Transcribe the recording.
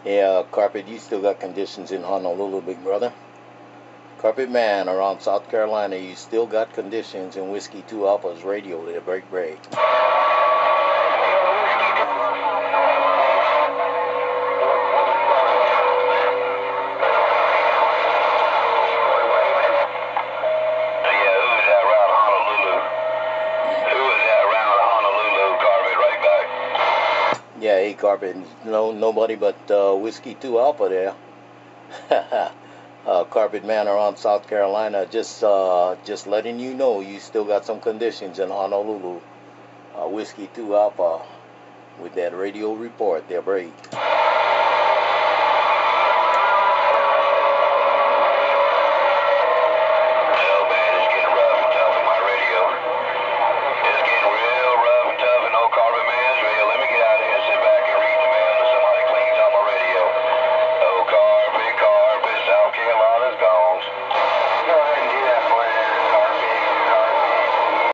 Yeah, Carpet, you still got conditions in Honolulu, big brother. Carpet Man around South Carolina, you still got conditions in Whiskey 2 Alpha's radio. They break break. Yeah, hey Carpet, no nobody but Whiskey 2 Alpha there. Carpet Man around South Carolina, just letting you know you still got some conditions in Honolulu. Whiskey 2 Alpha with that radio report. They're break.